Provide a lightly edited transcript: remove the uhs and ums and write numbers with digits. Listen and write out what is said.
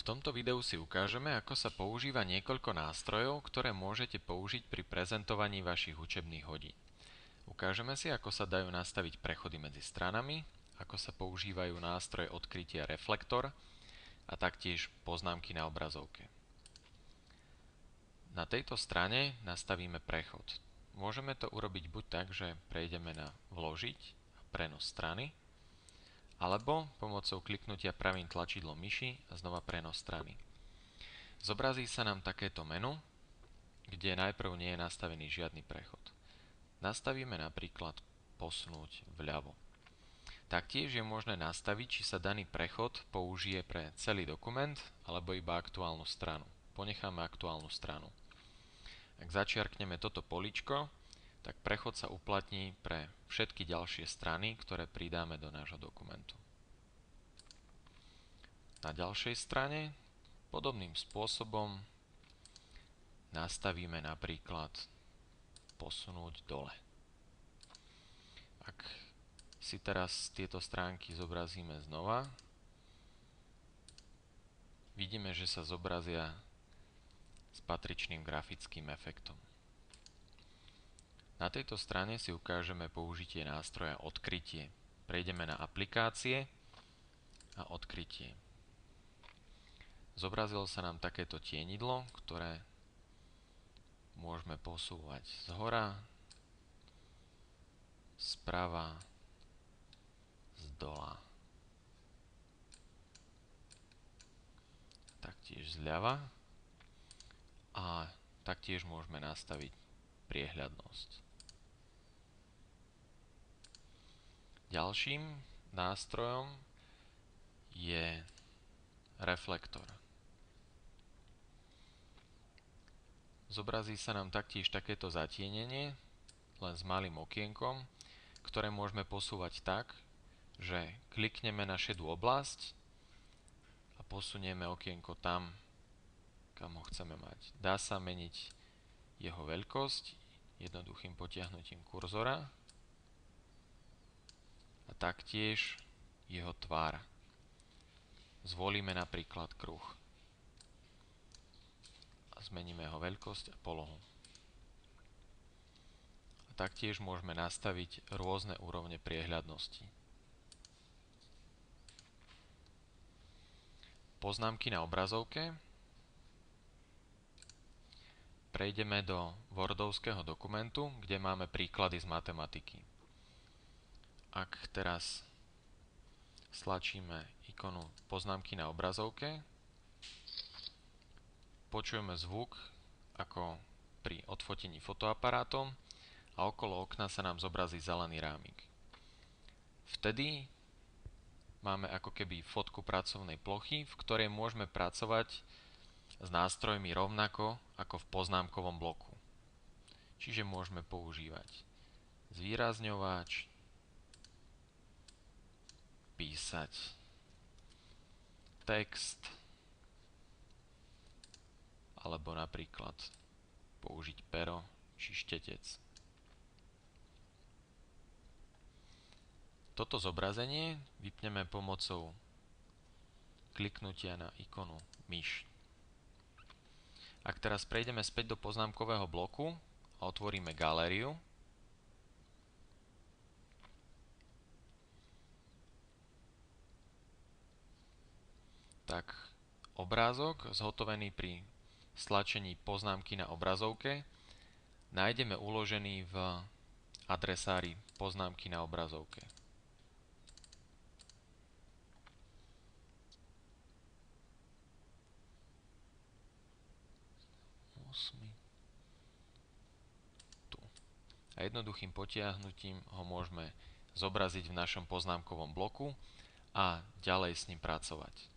V tomto videu si ukážeme, ako sa používa niekoľko nástrojov, ktoré môžete použiť pri prezentovaní vašich učebných hodín. Ukážeme si, ako sa dajú nastaviť prechody medzi stranami, ako sa používajú nástroje odkrytia reflektor a taktiež poznámky na obrazovke. Na tejto strane nastavíme prechod. Môžeme to urobiť buď tak, že prejdeme na Vložiť a prenos strany, alebo pomocou kliknutia pravým tlačidlom myši a znova prenos strany. Zobrazí sa nám takéto menu, kde najprv nie je nastavený žiadny prechod. Nastavíme napríklad posunúť vľavo. Taktiež je možné nastaviť, či sa daný prechod použije pre celý dokument alebo iba aktuálnu stranu. Ponecháme aktuálnu stranu. Ak začiarkneme toto políčko, tak prechod sa uplatní pre všetky ďalšie strany, ktoré pridáme do nášho dokumentu. Na ďalšej strane podobným spôsobom nastavíme napríklad posunúť dole. Ak si teraz tieto stránky zobrazíme znova, vidíme, že sa zobrazia s patričným grafickým efektom. Na tejto strane si ukážeme použitie nástroja Odkrytie. Prejdeme na Aplikácie a Odkrytie. Zobrazilo sa nám takéto tienidlo, ktoré môžeme posúvať zhora, zprava, zdola, taktiež zľava a taktiež môžeme nastaviť priehľadnosť. Ďalším nástrojom je reflektor. Zobrazí sa nám taktiež takéto zatienenie, len s malým okienkom, ktoré môžeme posúvať tak, že klikneme na šedú oblasť a posunieme okienko tam, kam ho chceme mať. Dá sa meniť jeho veľkosť jednoduchým potiahnutím kurzora a taktiež jeho tvár. Zvolíme napríklad kruh a zmeníme jeho veľkosť a polohu. A taktiež môžeme nastaviť rôzne úrovne priehľadnosti. Poznámky na obrazovke. Prejdeme do Wordovského dokumentu, kde máme príklady z matematiky. Ak teraz stlačíme ikonu poznámky na obrazovke, počujeme zvuk ako pri odfotení fotoaparátom a okolo okna sa nám zobrazí zelený rámik. Vtedy máme ako keby fotku pracovnej plochy, v ktorej môžeme pracovať s nástrojmi rovnako ako v poznámkovom bloku. Čiže môžeme používať zvýrazňovač, písať text alebo napríklad použiť pero či štetec. Toto zobrazenie vypneme pomocou kliknutia na ikonu myš. Ak teraz prejdeme späť do poznámkového bloku a otvoríme galériu, tak obrázok zhotovený pri stlačení poznámky na obrazovke nájdeme uložený v adresári poznámky na obrazovke. Tu. A jednoduchým potiahnutím ho môžeme zobraziť v našom poznámkovom bloku a ďalej s ním pracovať.